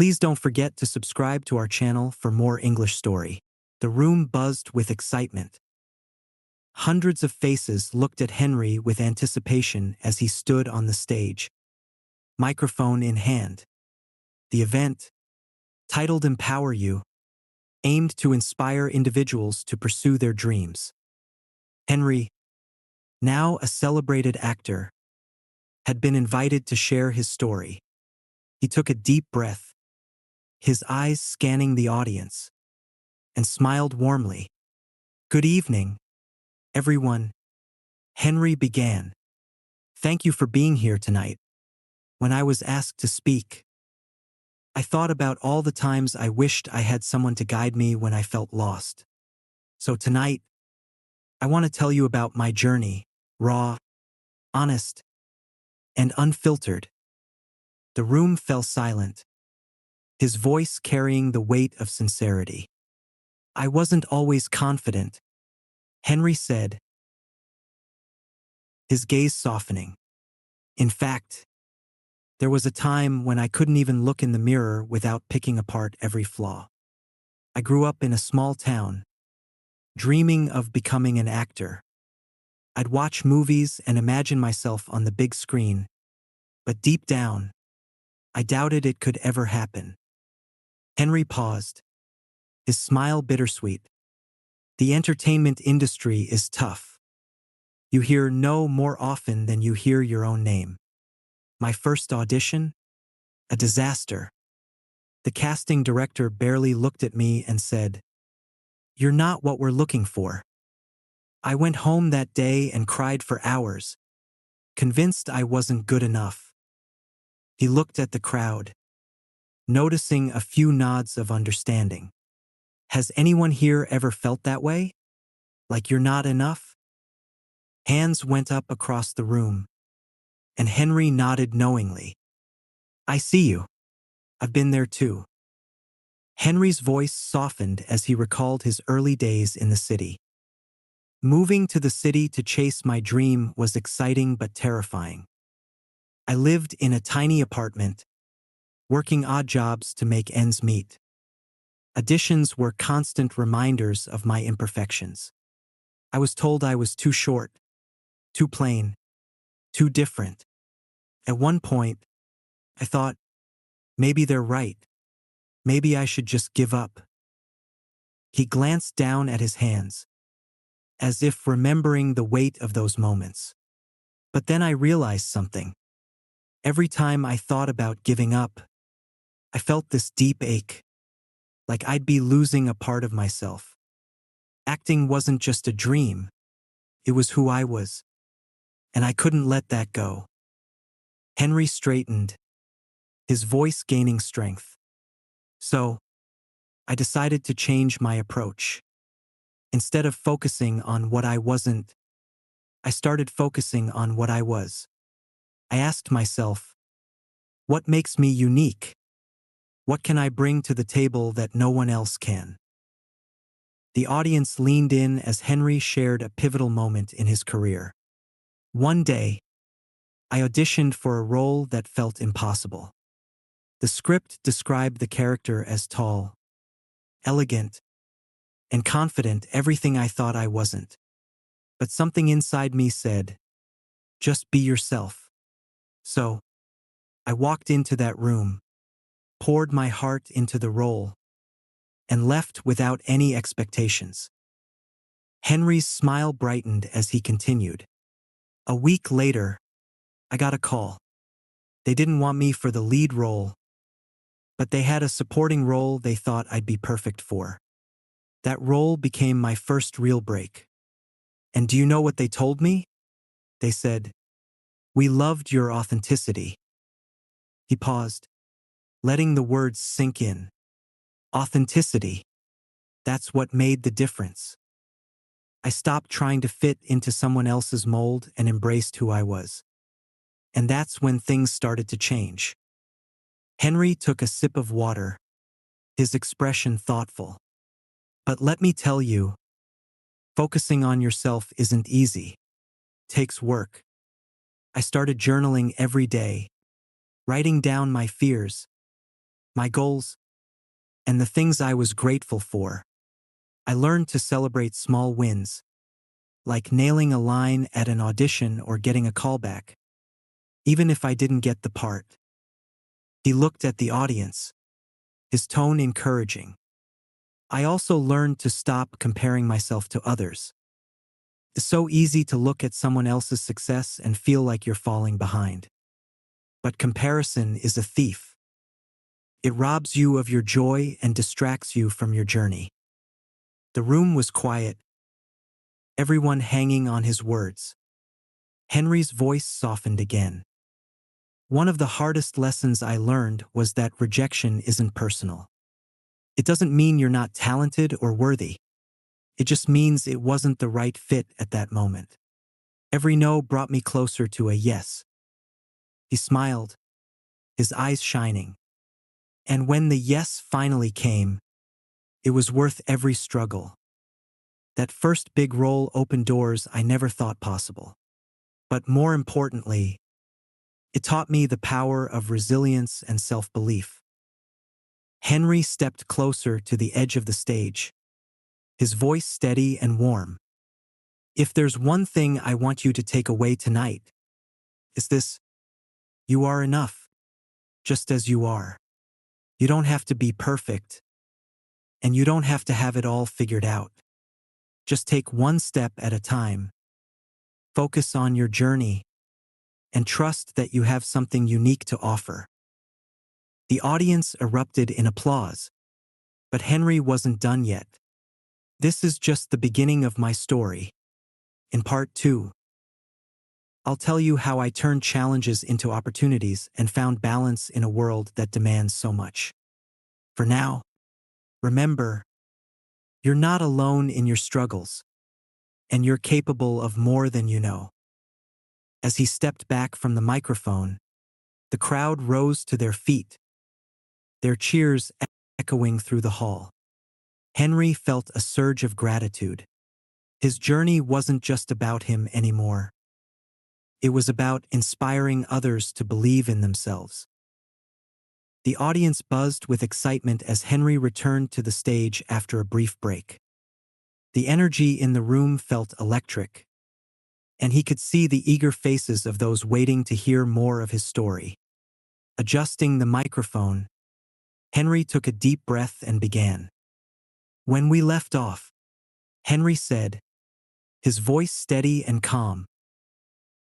Please don't forget to subscribe to our channel for more English story. The room buzzed with excitement. Hundreds of faces looked at Henry with anticipation as he stood on the stage, microphone in hand. The event, titled Empower You, aimed to inspire individuals to pursue their dreams. Henry, now a celebrated actor, had been invited to share his story. He took a deep breath, his eyes scanning the audience, and smiled warmly. "Good evening, everyone," Henry began. "Thank you for being here tonight. When I was asked to speak, I thought about all the times I wished I had someone to guide me when I felt lost. So tonight, I want to tell you about my journey, raw, honest, and unfiltered." The room fell silent, his voice carrying the weight of sincerity. "I wasn't always confident," Henry said, his gaze softening. "In fact, there was a time when I couldn't even look in the mirror without picking apart every flaw. I grew up in a small town, dreaming of becoming an actor. I'd watch movies and imagine myself on the big screen, but deep down, I doubted it could ever happen." Henry paused, his smile bittersweet. "The entertainment industry is tough. You hear no more often than you hear your own name. My first audition? A disaster. The casting director barely looked at me and said, 'You're not what we're looking for.' I went home that day and cried for hours, convinced I wasn't good enough." He looked at the crowd, noticing a few nods of understanding. "Has anyone here ever felt that way? Like you're not enough?" Hands went up across the room, and Henry nodded knowingly. "I see you. I've been there too." Henry's voice softened as he recalled his early days in the city. "Moving to the city to chase my dream was exciting but terrifying. I lived in a tiny apartment, working odd jobs to make ends meet. Auditions were constant reminders of my imperfections. I was told I was too short, too plain, too different. At one point, I thought, maybe they're right. Maybe I should just give up." He glanced down at his hands, as if remembering the weight of those moments. "But then I realized something. Every time I thought about giving up, I felt this deep ache, like I'd be losing a part of myself. Acting wasn't just a dream, it was who I was, and I couldn't let that go." Henry straightened, his voice gaining strength. "So, I decided to change my approach. Instead of focusing on what I wasn't, I started focusing on what I was. I asked myself, what makes me unique? What can I bring to the table that no one else can?" The audience leaned in as Henry shared a pivotal moment in his career. "One day, I auditioned for a role that felt impossible. The script described the character as tall, elegant, and confident, everything I thought I wasn't. But something inside me said, just be yourself. So, I walked into that room, poured my heart into the role, and left without any expectations." Henry's smile brightened as he continued. "A week later, I got a call. They didn't want me for the lead role, but they had a supporting role they thought I'd be perfect for. That role became my first real break. And do you know what they told me? They said, 'We loved your authenticity.'" He paused, letting the words sink in. Authenticity. That's what made the difference. I stopped trying to fit into someone else's mold and embraced who I was. And that's when things started to change." Henry took a sip of water, his expression thoughtful. "But let me tell you, focusing on yourself isn't easy. It takes work. I started journaling every day, writing down my fears, my goals, and the things I was grateful for. I learned to celebrate small wins, like nailing a line at an audition or getting a callback, even if I didn't get the part. He looked at the audience, his tone encouraging. I also learned to stop comparing myself to others. It's so easy to look at someone else's success and feel like you're falling behind. But comparison is a thief. It robs you of your joy and distracts you from your journey. The room was quiet, everyone hanging on his words. Henry's voice softened again. One of the hardest lessons I learned was that rejection isn't personal. It doesn't mean you're not talented or worthy. It just means it wasn't the right fit at that moment. Every no brought me closer to a yes. He smiled, his eyes shining. And when the yes finally came, it was worth every struggle. That first big role opened doors I never thought possible. But more importantly, it taught me the power of resilience and self-belief. Henry stepped closer to the edge of the stage, his voice steady and warm. If there's one thing I want you to take away tonight, it's this: you are enough, just as you are. You don't have to be perfect, and you don't have to have it all figured out. Just take one step at a time. Focus on your journey, and trust that you have something unique to offer. The audience erupted in applause, but Henry wasn't done yet. This is just the beginning of my story. In part 2, I'll tell you how I turned challenges into opportunities and found balance in a world that demands so much. For now, remember, you're not alone in your struggles, and you're capable of more than you know. As he stepped back from the microphone, the crowd rose to their feet, their cheers echoing through the hall. Henry felt a surge of gratitude. His journey wasn't just about him anymore. It was about inspiring others to believe in themselves. The audience buzzed with excitement as Henry returned to the stage after a brief break. The energy in the room felt electric, and he could see the eager faces of those waiting to hear more of his story. Adjusting the microphone, Henry took a deep breath and began. When we left off, Henry said, his voice steady and calm,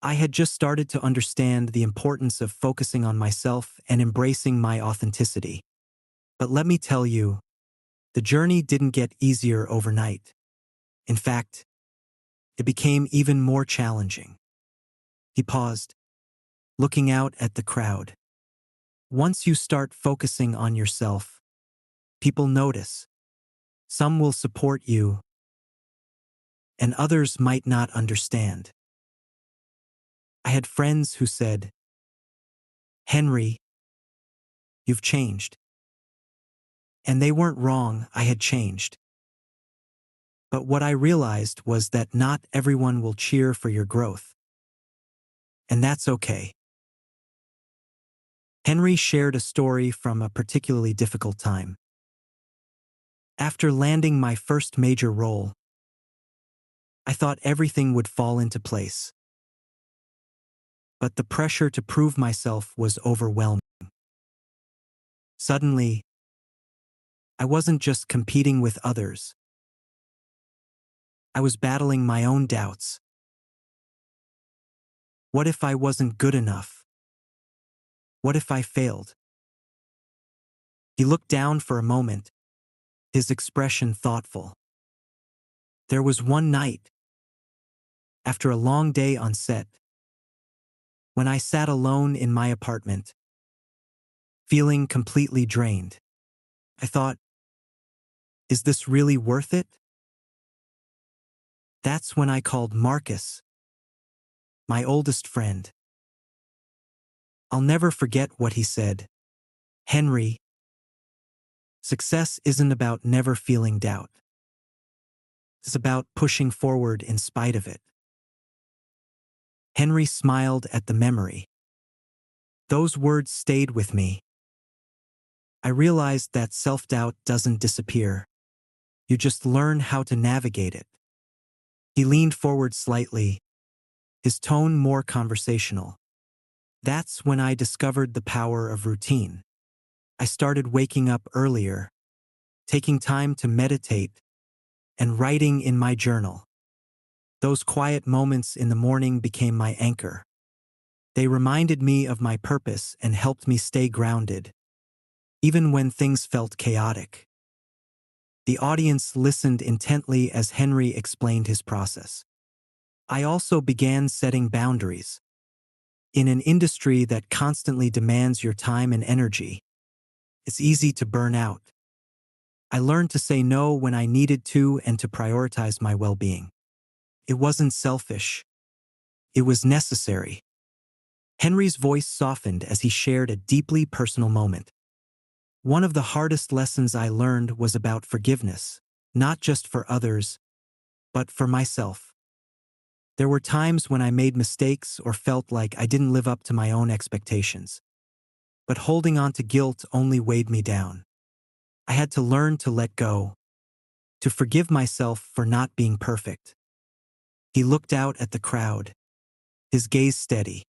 I had just started to understand the importance of focusing on myself and embracing my authenticity. But let me tell you, the journey didn't get easier overnight. In fact, it became even more challenging. He paused, looking out at the crowd. Once you start focusing on yourself, people notice. Some will support you, and others might not understand. I had friends who said, Henry, you've changed. And they weren't wrong, I had changed. But what I realized was that not everyone will cheer for your growth. And that's okay. Henry shared a story from a particularly difficult time. After landing my first major role, I thought everything would fall into place. But the pressure to prove myself was overwhelming. Suddenly, I wasn't just competing with others. I was battling my own doubts. What if I wasn't good enough? What if I failed? He looked down for a moment, his expression thoughtful. There was one night, after a long day on set, when I sat alone in my apartment, feeling completely drained. I thought, is this really worth it? That's when I called Marcus, my oldest friend. I'll never forget what he said. Henry, success isn't about never feeling doubt. It's about pushing forward in spite of it. Henry smiled at the memory. Those words stayed with me. I realized that self-doubt doesn't disappear. You just learn how to navigate it. He leaned forward slightly, his tone more conversational. That's when I discovered the power of routine. I started waking up earlier, taking time to meditate, and writing in my journal. Those quiet moments in the morning became my anchor. They reminded me of my purpose and helped me stay grounded, even when things felt chaotic. The audience listened intently as Henry explained his process. I also began setting boundaries. In an industry that constantly demands your time and energy, it's easy to burn out. I learned to say no when I needed to and to prioritize my well-being. It wasn't selfish. It was necessary. Henry's voice softened as he shared a deeply personal moment. One of the hardest lessons I learned was about forgiveness, not just for others, but for myself. There were times when I made mistakes or felt like I didn't live up to my own expectations. But holding on to guilt only weighed me down. I had to learn to let go, to forgive myself for not being perfect. He looked out at the crowd, his gaze steady.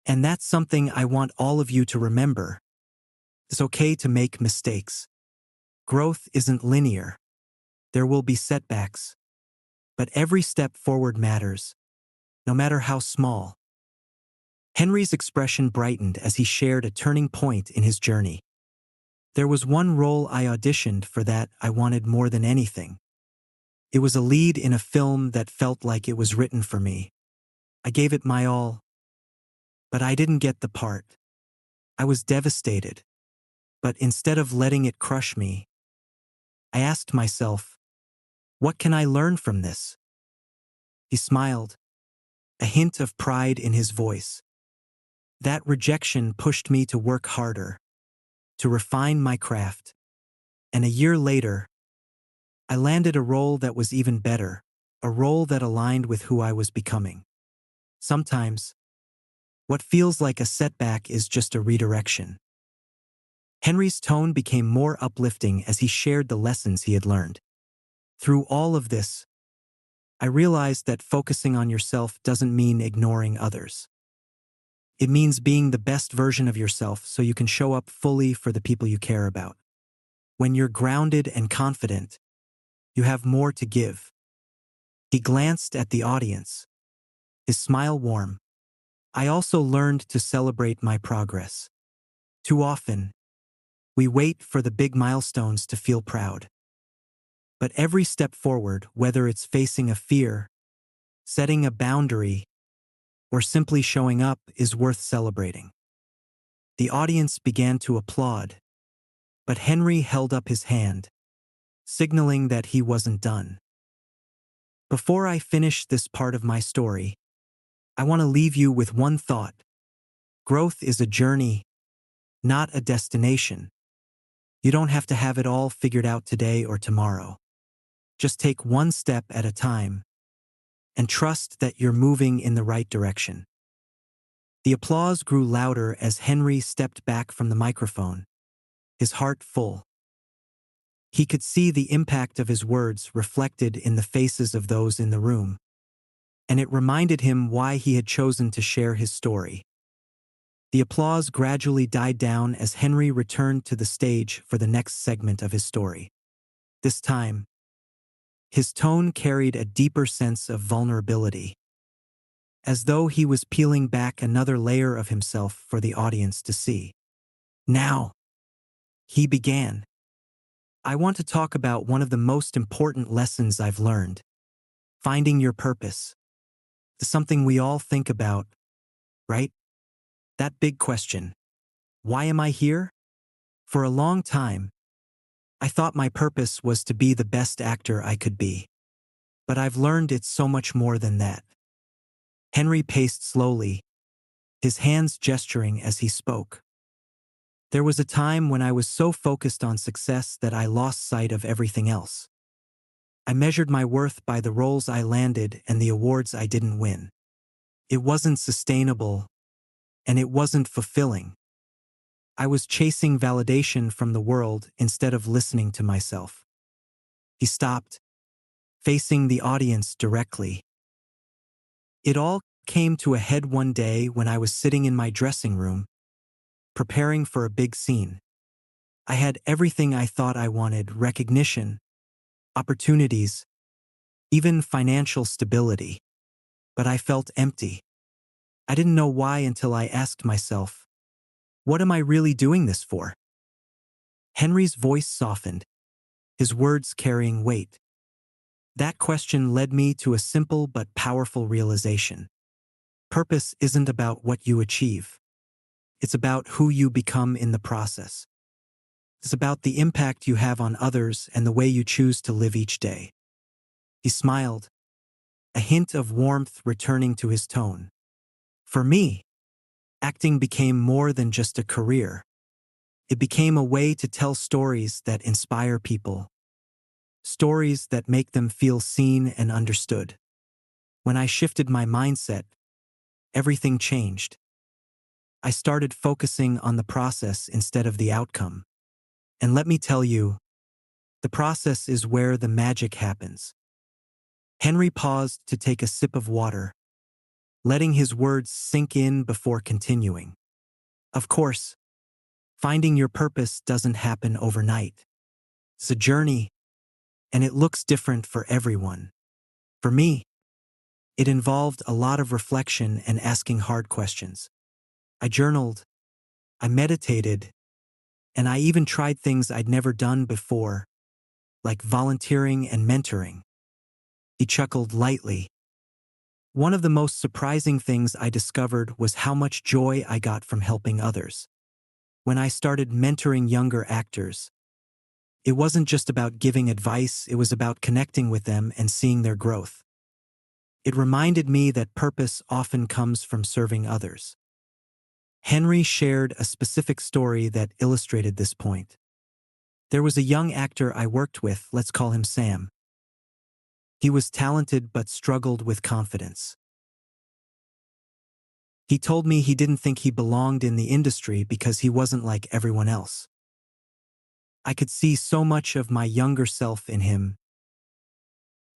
And that's something I want all of you to remember. It's okay to make mistakes. Growth isn't linear. There will be setbacks. But every step forward matters, no matter how small. Henry's expression brightened as he shared a turning point in his journey. There was one role I auditioned for that I wanted more than anything. It was a lead in a film that felt like it was written for me. I gave it my all, but I didn't get the part. I was devastated. But instead of letting it crush me, I asked myself, what can I learn from this? He smiled, a hint of pride in his voice. That rejection pushed me to work harder, to refine my craft. And a year later, I landed a role that was even better, a role that aligned with who I was becoming. Sometimes, what feels like a setback is just a redirection. Henry's tone became more uplifting as he shared the lessons he had learned. Through all of this, I realized that focusing on yourself doesn't mean ignoring others. It means being the best version of yourself so you can show up fully for the people you care about. When you're grounded and confident, you have more to give. He glanced at the audience, his smile warm. I also learned to celebrate my progress. Too often, we wait for the big milestones to feel proud. But every step forward, whether it's facing a fear, setting a boundary, or simply showing up, is worth celebrating. The audience began to applaud, but Henry held up his hand, signaling that he wasn't done. Before I finish this part of my story, I want to leave you with one thought. Growth is a journey, not a destination. You don't have to have it all figured out today or tomorrow. Just take one step at a time and trust that you're moving in the right direction. The applause grew louder as Henry stepped back from the microphone, his heart full. He could see the impact of his words reflected in the faces of those in the room, and it reminded him why he had chosen to share his story. The applause gradually died down as Henry returned to the stage for the next segment of his story. This time, his tone carried a deeper sense of vulnerability, as though he was peeling back another layer of himself for the audience to see. Now, he began. I want to talk about one of the most important lessons I've learned. Finding your purpose. Something we all think about, right? That big question. Why am I here? For a long time, I thought my purpose was to be the best actor I could be. But I've learned it's so much more than that. Henry paced slowly, his hands gesturing as he spoke. There was a time when I was so focused on success that I lost sight of everything else. I measured my worth by the roles I landed and the awards I didn't win. It wasn't sustainable, and it wasn't fulfilling. I was chasing validation from the world instead of listening to myself. He stopped, facing the audience directly. It all came to a head one day when I was sitting in my dressing room, preparing for a big scene. I had everything I thought I wanted: recognition, opportunities, even financial stability. But I felt empty. I didn't know why until I asked myself, what am I really doing this for? Henry's voice softened, his words carrying weight. That question led me to a simple but powerful realization. Purpose isn't about what you achieve. It's about who you become in the process. It's about the impact you have on others and the way you choose to live each day. He smiled, a hint of warmth returning to his tone. For me, acting became more than just a career. It became a way to tell stories that inspire people, stories that make them feel seen and understood. When I shifted my mindset, everything changed. I started focusing on the process instead of the outcome. And let me tell you, the process is where the magic happens. Henry paused to take a sip of water, letting his words sink in before continuing. Of course, finding your purpose doesn't happen overnight. It's a journey, and it looks different for everyone. For me, it involved a lot of reflection and asking hard questions. I journaled, I meditated, and I even tried things I'd never done before, like volunteering and mentoring. He chuckled lightly. One of the most surprising things I discovered was how much joy I got from helping others. When I started mentoring younger actors, it wasn't just about giving advice, it was about connecting with them and seeing their growth. It reminded me that purpose often comes from serving others. Henry shared a specific story that illustrated this point. There was a young actor I worked with, let's call him Sam. He was talented but struggled with confidence. He told me he didn't think he belonged in the industry because he wasn't like everyone else. I could see so much of my younger self in him,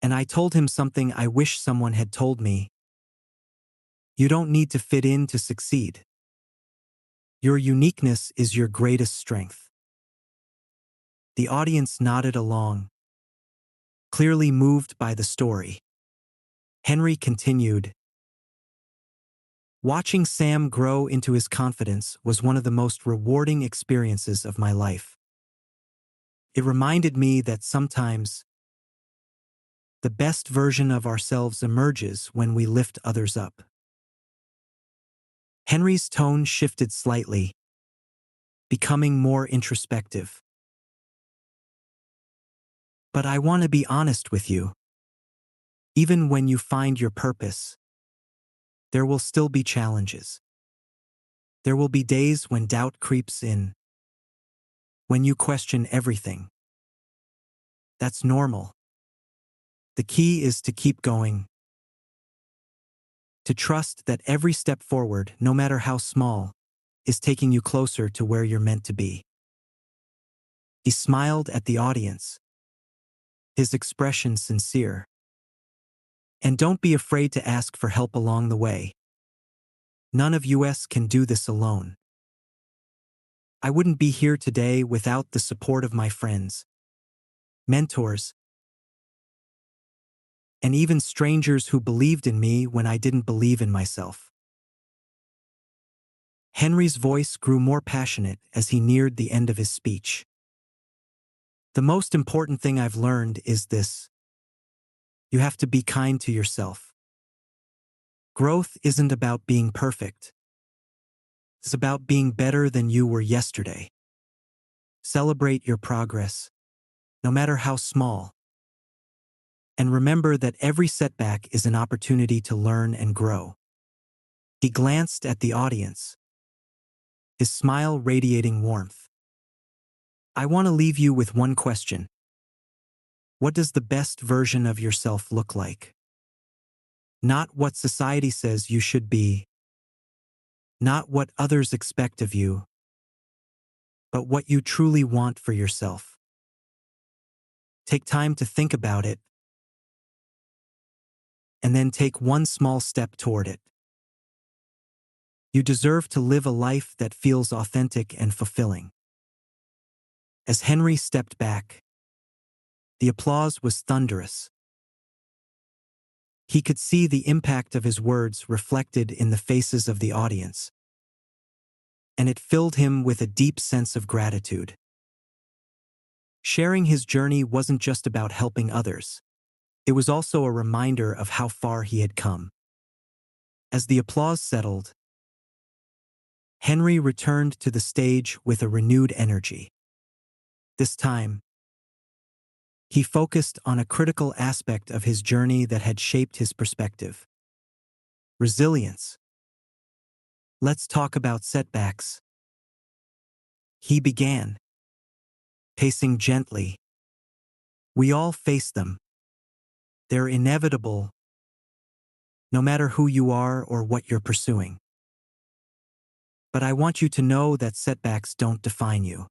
and I told him something I wish someone had told me. You don't need to fit in to succeed. Your uniqueness is your greatest strength. The audience nodded along, clearly moved by the story. Henry continued, watching Sam grow into his confidence was one of the most rewarding experiences of my life. It reminded me that sometimes the best version of ourselves emerges when we lift others up. Henry's tone shifted slightly, becoming more introspective. But I want to be honest with you. Even when you find your purpose, there will still be challenges. There will be days when doubt creeps in, when you question everything. That's normal. The key is to keep going, to trust that every step forward, no matter how small, is taking you closer to where you're meant to be. He smiled at the audience, his expression sincere. And don't be afraid to ask for help along the way. None of us can do this alone. I wouldn't be here today without the support of my friends, mentors, and even strangers who believed in me when I didn't believe in myself. Henry's voice grew more passionate as he neared the end of his speech. The most important thing I've learned is this: you have to be kind to yourself. Growth isn't about being perfect. It's about being better than you were yesterday. Celebrate your progress, no matter how small. And remember that every setback is an opportunity to learn and grow. He glanced at the audience, his smile radiating warmth. I want to leave you with one question. What does the best version of yourself look like? Not what society says you should be, not what others expect of you, but what you truly want for yourself. Take time to think about it, and then take one small step toward it. You deserve to live a life that feels authentic and fulfilling. As Henry stepped back, the applause was thunderous. He could see the impact of his words reflected in the faces of the audience, and it filled him with a deep sense of gratitude. Sharing his journey wasn't just about helping others. It was also a reminder of how far he had come. As the applause settled, Henry returned to the stage with a renewed energy. This time, he focused on a critical aspect of his journey that had shaped his perspective: resilience. Let's talk about setbacks. He began, pacing gently. We all face them. They're inevitable, no matter who you are or what you're pursuing. But I want you to know that setbacks don't define you.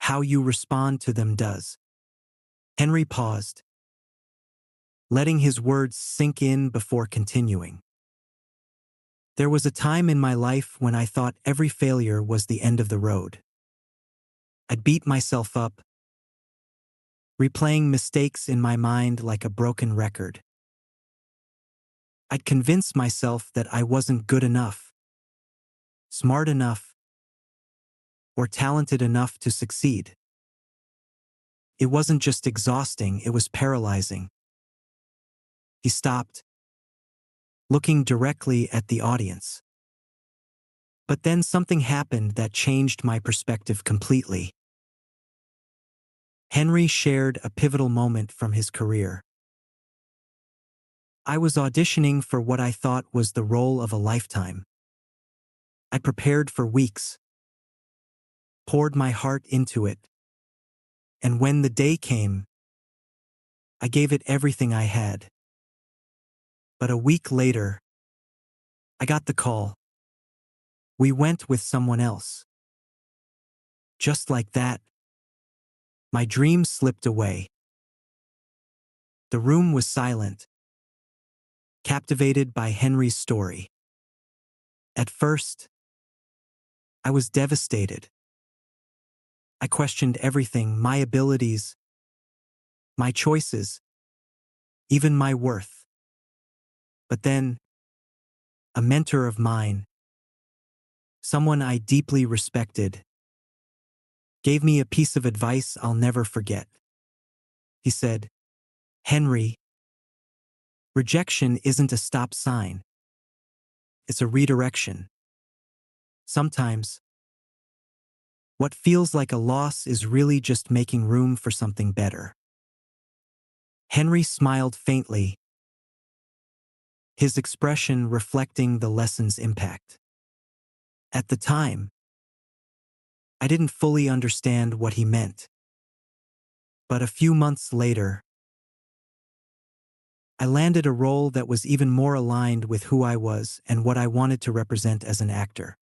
How you respond to them does. Henry paused, letting his words sink in before continuing. There was a time in my life when I thought every failure was the end of the road. I'd beat myself up, replaying mistakes in my mind like a broken record. I'd convince myself that I wasn't good enough, smart enough, or talented enough to succeed. It wasn't just exhausting, it was paralyzing. He stopped, looking directly at the audience. But then something happened that changed my perspective completely. Henry shared a pivotal moment from his career. I was auditioning for what I thought was the role of a lifetime. I prepared for weeks, poured my heart into it, and when the day came, I gave it everything I had. But a week later, I got the call. We went with someone else. Just like that, my dream slipped away. The room was silent, captivated by Henry's story. At first, I was devastated. I questioned everything: my abilities, my choices, even my worth. But then, a mentor of mine, someone I deeply respected, gave me a piece of advice I'll never forget. He said, "Henry, rejection isn't a stop sign. It's a redirection. Sometimes, what feels like a loss is really just making room for something better." Henry smiled faintly, his expression reflecting the lesson's impact. At the time, I didn't fully understand what he meant. But a few months later, I landed a role that was even more aligned with who I was and what I wanted to represent as an actor.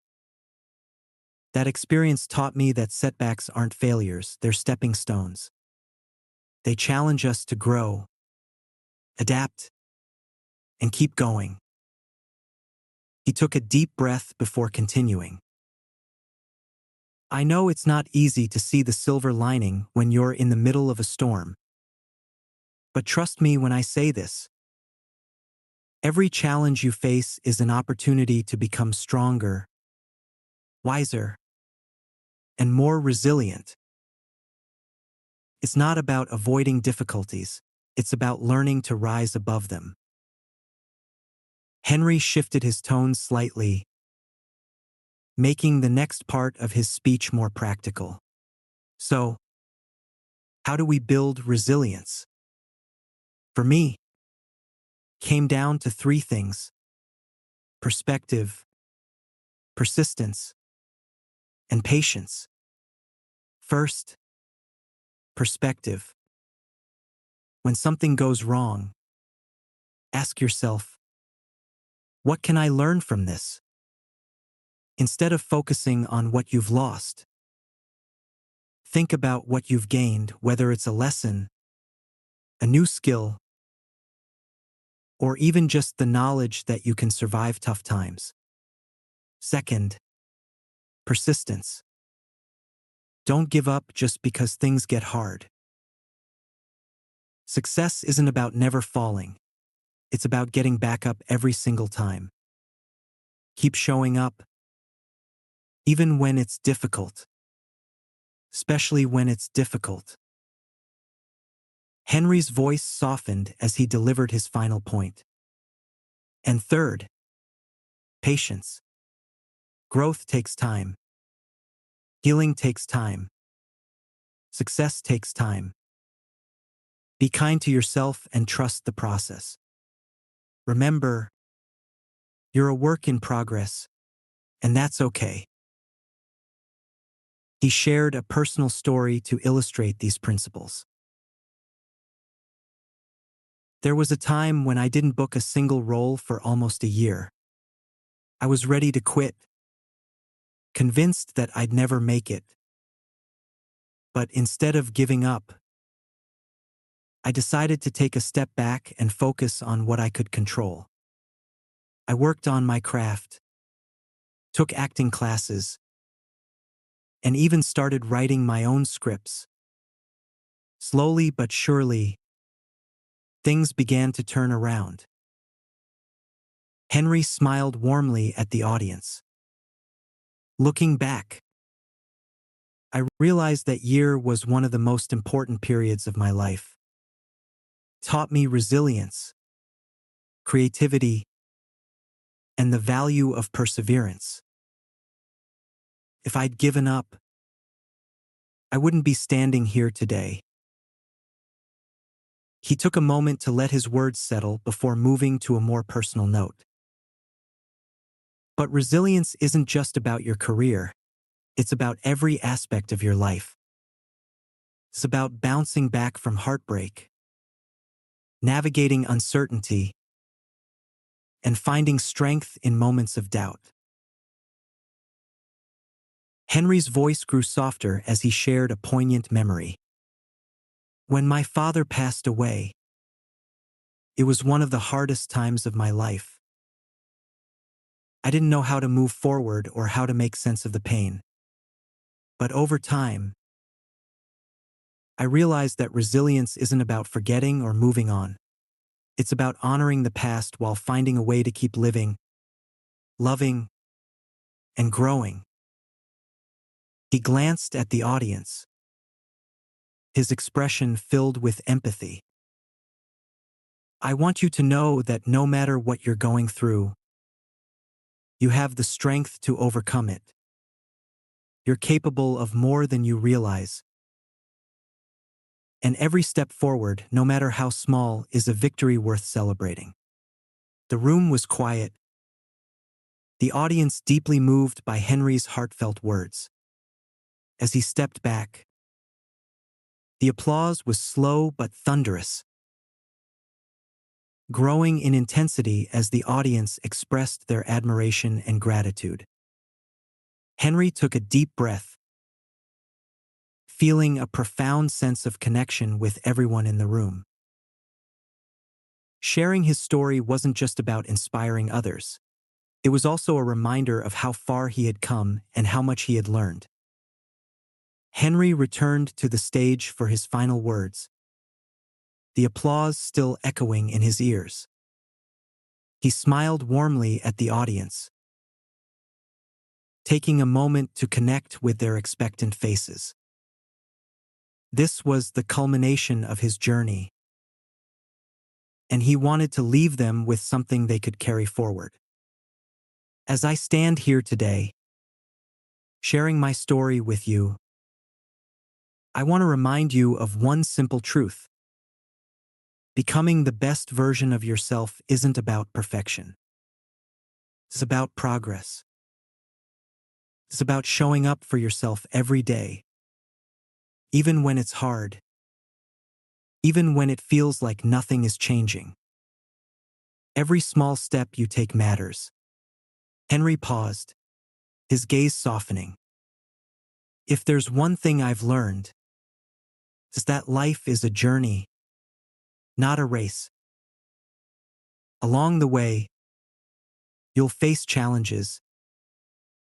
That experience taught me that setbacks aren't failures, they're stepping stones. They challenge us to grow, adapt, and keep going. He took a deep breath before continuing. I know it's not easy to see the silver lining when you're in the middle of a storm. But trust me when I say this. Every challenge you face is an opportunity to become stronger, wiser, and more resilient. It's not about avoiding difficulties, it's about learning to rise above them. Henry shifted his tone slightly, making the next part of his speech more practical. So, how do we build resilience? For me, it came down to three things: perspective, persistence, and patience. First, perspective. When something goes wrong, ask yourself, what can I learn from this? Instead of focusing on what you've lost, think about what you've gained, whether it's a lesson, a new skill, or even just the knowledge that you can survive tough times. Second, persistence. Don't give up just because things get hard. Success isn't about never falling. It's about getting back up every single time. Keep showing up, even when it's difficult. Especially when it's difficult. Henry's voice softened as he delivered his final point. And third, patience. Growth takes time. Healing takes time. Success takes time. Be kind to yourself and trust the process. Remember, you're a work in progress, and that's okay. He shared a personal story to illustrate these principles. There was a time when I didn't book a single role for almost a year. I was ready to quit, convinced that I'd never make it. But instead of giving up, I decided to take a step back and focus on what I could control. I worked on my craft, took acting classes, and even started writing my own scripts. Slowly but surely, things began to turn around. Henry smiled warmly at the audience. Looking back, I realized that year was one of the most important periods of my life. It taught me resilience, creativity, and the value of perseverance. If I'd given up, I wouldn't be standing here today. He took a moment to let his words settle before moving to a more personal note. But resilience isn't just about your career. It's about every aspect of your life. It's about bouncing back from heartbreak, navigating uncertainty, and finding strength in moments of doubt. Henry's voice grew softer as he shared a poignant memory. When my father passed away, it was one of the hardest times of my life. I didn't know how to move forward or how to make sense of the pain. But over time, I realized that resilience isn't about forgetting or moving on. It's about honoring the past while finding a way to keep living, loving, and growing. He glanced at the audience, his expression filled with empathy. I want you to know that no matter what you're going through, you have the strength to overcome it. You're capable of more than you realize. And every step forward, no matter how small, is a victory worth celebrating. The room was quiet, the audience deeply moved by Henry's heartfelt words. As he stepped back, the applause was slow but thunderous, growing in intensity as the audience expressed their admiration and gratitude. Henry took a deep breath, feeling a profound sense of connection with everyone in the room. Sharing his story wasn't just about inspiring others. It was also a reminder of how far he had come and how much he had learned. Henry returned to the stage for his final words, the applause still echoing in his ears. He smiled warmly at the audience, taking a moment to connect with their expectant faces. This was the culmination of his journey, and he wanted to leave them with something they could carry forward. As I stand here today, sharing my story with you, I want to remind you of one simple truth. Becoming the best version of yourself isn't about perfection. It's about progress. It's about showing up for yourself every day, even when it's hard, even when it feels like nothing is changing. Every small step you take matters. Henry paused, his gaze softening. If there's one thing I've learned, it's that life is a journey, not a race. Along the way, you'll face challenges,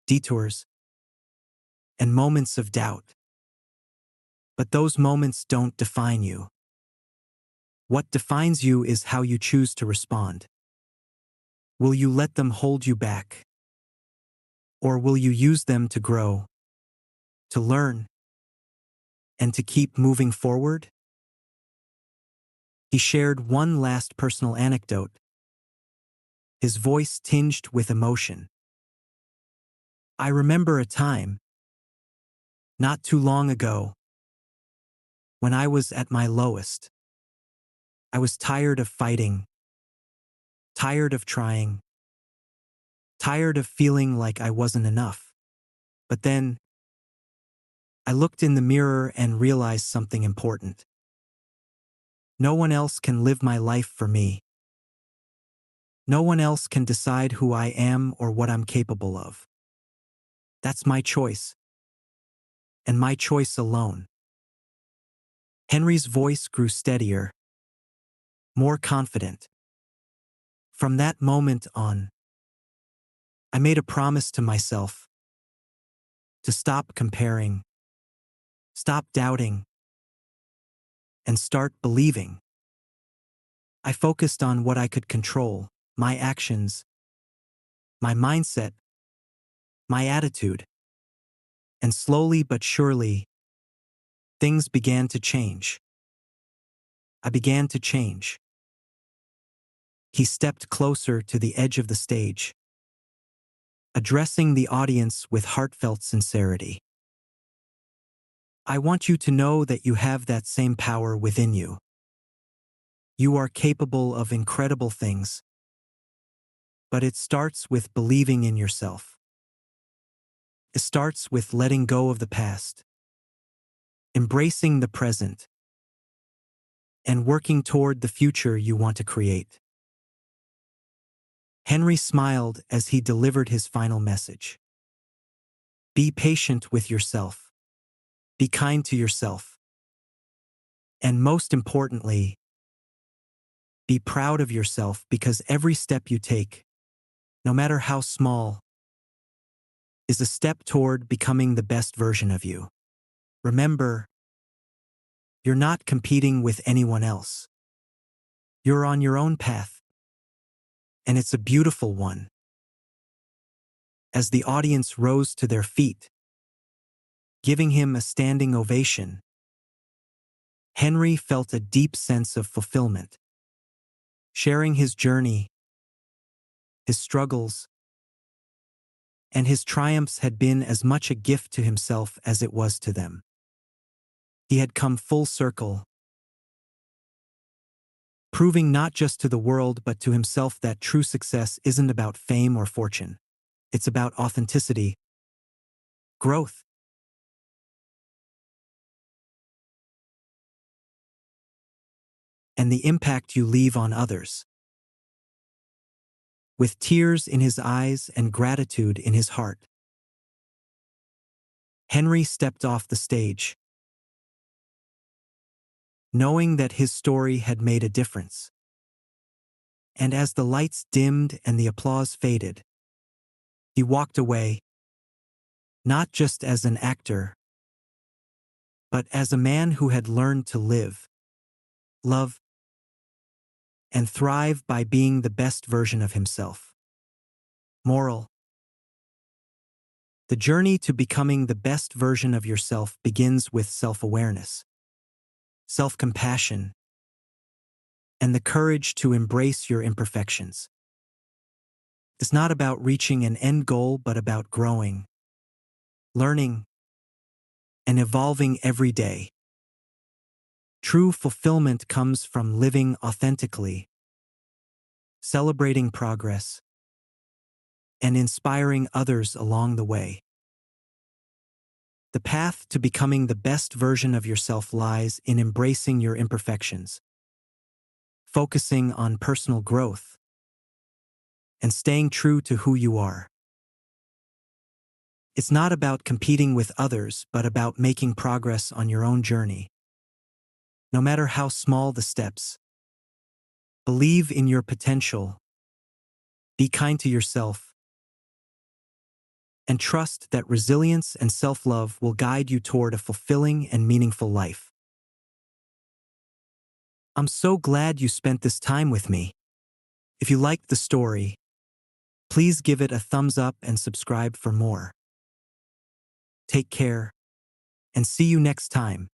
detours, and moments of doubt. But those moments don't define you. What defines you is how you choose to respond. Will you let them hold you back? Or will you use them to grow, to learn, and to keep moving forward? He shared one last personal anecdote, his voice tinged with emotion. I remember a time, not too long ago, when I was at my lowest. I was tired of fighting, tired of trying, tired of feeling like I wasn't enough. But then, I looked in the mirror and realized something important. No one else can live my life for me. No one else can decide who I am or what I'm capable of. That's my choice, and my choice alone. Henry's voice grew steadier, more confident. From that moment on, I made a promise to myself to stop comparing, stop doubting, and start believing. I focused on what I could control, my actions, my mindset, my attitude. And slowly but surely, things began to change. I began to change. He stepped closer to the edge of the stage, addressing the audience with heartfelt sincerity. I want you to know that you have that same power within you. You are capable of incredible things, but it starts with believing in yourself. It starts with letting go of the past, embracing the present, and working toward the future you want to create. Henry smiled as he delivered his final message. Be patient with yourself. Be kind to yourself. And most importantly, be proud of yourself, because every step you take, no matter how small, is a step toward becoming the best version of you. Remember, you're not competing with anyone else. You're on your own path, and it's a beautiful one. As the audience rose to their feet, giving him a standing ovation, Henry felt a deep sense of fulfillment. Sharing his journey, his struggles, and his triumphs had been as much a gift to himself as it was to them. He had come full circle, proving not just to the world but to himself that true success isn't about fame or fortune. It's about authenticity, growth, and the impact you leave on others. With tears in his eyes and gratitude in his heart, Henry stepped off the stage, knowing that his story had made a difference. And as the lights dimmed and the applause faded, he walked away, not just as an actor, but as a man who had learned to live, love, and thrive by being the best version of himself. Moral: the journey to becoming the best version of yourself begins with self-awareness, self-compassion, and the courage to embrace your imperfections. It's not about reaching an end goal, but about growing, learning, and evolving every day. True fulfillment comes from living authentically, celebrating progress, and inspiring others along the way. The path to becoming the best version of yourself lies in embracing your imperfections, focusing on personal growth, and staying true to who you are. It's not about competing with others, but about making progress on your own journey. No matter how small the steps, believe in your potential, be kind to yourself, and trust that resilience and self-love will guide you toward a fulfilling and meaningful life. I'm so glad you spent this time with me. If you liked the story, please give it a thumbs up and subscribe for more. Take care, and see you next time.